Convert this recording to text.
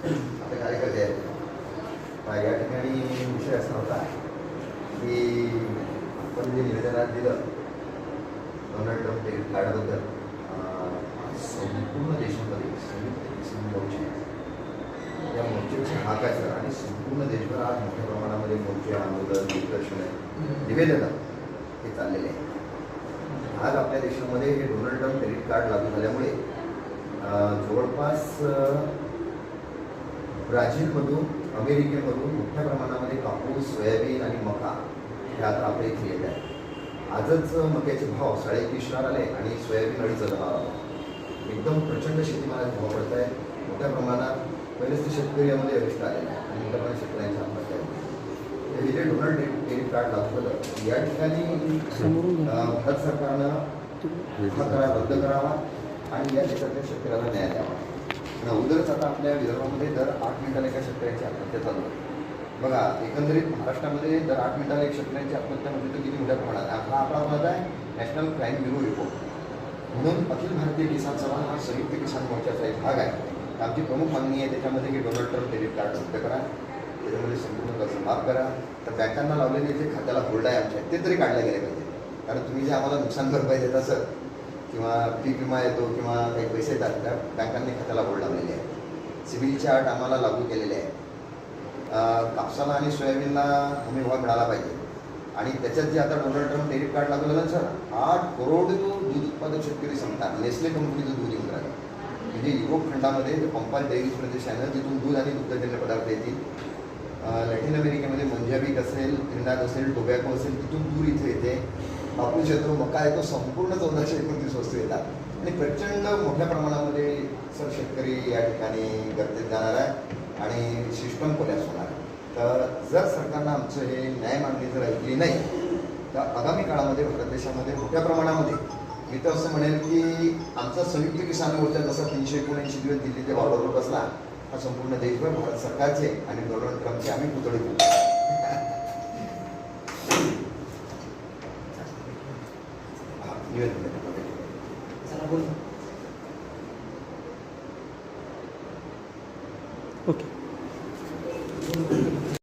आता कार्यकर्ते आहेत. या ठिकाणी विषय असा होता की आपण जे निवेदनात दिलं डोनाल्ड ट्रम्प क्रेडिट कार्डाबद्दल, संपूर्ण देशामध्ये संयुक्त किसान मोर्चे या मोर्चेची हाक आहे सर. आणि संपूर्ण देशभर आज मोठ्या प्रमाणामध्ये मोर्चे, आंदोलन, निदर्शनं, निवेदनं हे चाललेले आहे. आज आपल्या देशामध्ये हे डोनाल्ड ट्रम्प क्रेडिट कार्ड लागू झाल्यामुळे जवळपास ब्राझीलमधून, अमेरिकेमधून मोठ्या प्रमाणामध्ये कापूस, सोयाबीन आणि मका हे आता आपल्या इथे येत आहे. आजच मक्याचे भाव 21.5 आले आणि सोयाबीन 2.5 आला. एकदम प्रचंड शेतीमालाचे भाव पडत आहे मोठ्या प्रमाणात. पहिलेच ते शेतकरी यामध्ये अरिष्ट आलेले आहे आणि मोठ्या प्रमाणात शेतकऱ्यांच्या आत्महत्या आहे. हे जे डोनाल्ड क्रेडिट कार्ड लागू झालं या ठिकाणी भारत सरकारनं हा करार रद्द करावा आणि या देशातल्या शेतकऱ्याला न्याय द्यावा. अगोदरच आता आपल्या विदर्भामध्ये दर 8 मिनिटाला एका शेतकऱ्याची आत्महत्या चालू आहे. बघा, एकंदरीत महाराष्ट्रामध्ये दर 8 मिनिटाला एक शेतकऱ्यांची आत्महत्या म्हणजे तर किती मोठ्या प्रमाणात. हा आपला म्हणत आहे नॅशनल क्राईम ब्युरो रिपोर्ट. म्हणून अखिल भारतीय किसान सभा हा संयुक्त किसान मोर्चाचा एक भाग आहे. आमची प्रमुख मागणी आहे त्याच्यामध्ये की डोनाल्ड ट्रम्प क्रेडिट कार्ड रद्द करा, त्याच्यामध्ये संपूर्ण कर्ज माफ करा. तर बँकांना लावलेले जे खात्याला होल्ड आहे आमच्या ते तरी काढले गेले पाहिजे. कारण तुम्ही जे आम्हाला नुकसान भरपाई देता सर, किंवा पीक विमा येतो किंवा काही पैसे येतात, त्या बँकांनी खात्याला होल्ड लावलेले आहे. सिबिलचे अट आम्हाला लागू केलेले आहे. कापसाला आणि सोयाबीनला हमी भाव मिळाला पाहिजे. आणि त्याच्यात जे आता डोनाल्ड ट्रम्प क्रेडिट कार्ड लागू झालं सर, 8 करोड दूध उत्पादक शेतकरी संघटना नेस्ले कंपनीचं दूध येऊन राहिलं. म्हणजे युरोप खंडामध्ये जे पंपाल डेअरी प्रदेश आहे ना, जिथून दूध आणि दुग्धजन्य पदार्थ येतील. लॅटिन अमेरिकेमध्ये मंजाबीक असेल, त्रिनाद असेल, टोबॅको असेल, तिथून दूर इथे येते. कापूस येतो, मका येतो, संपूर्ण 1429 वस्तू येतात. आणि प्रचंड मोठ्या प्रमाणामध्ये सर शेतकरी या ठिकाणी गर्दीत जाणार आहे आणि सिस्टम कोलॅप्स होणार आहे. तर जर सरकारनं आमचं हे न्याय मागणी जर ऐकली नाही तर आगामी काळामध्ये भारत देशामध्ये मोठ्या प्रमाणामध्ये, मी तर असं म्हणेल की आमचा संयुक्त किसान मोर्चा जसा 379 दिवस दिल्लीच्या बॉर्डरवर बसला, हा संपूर्ण देशभर भारत सरकारचे आणि डोनाल्ड ट्रम्पचे आम्ही पुतळे निवेदन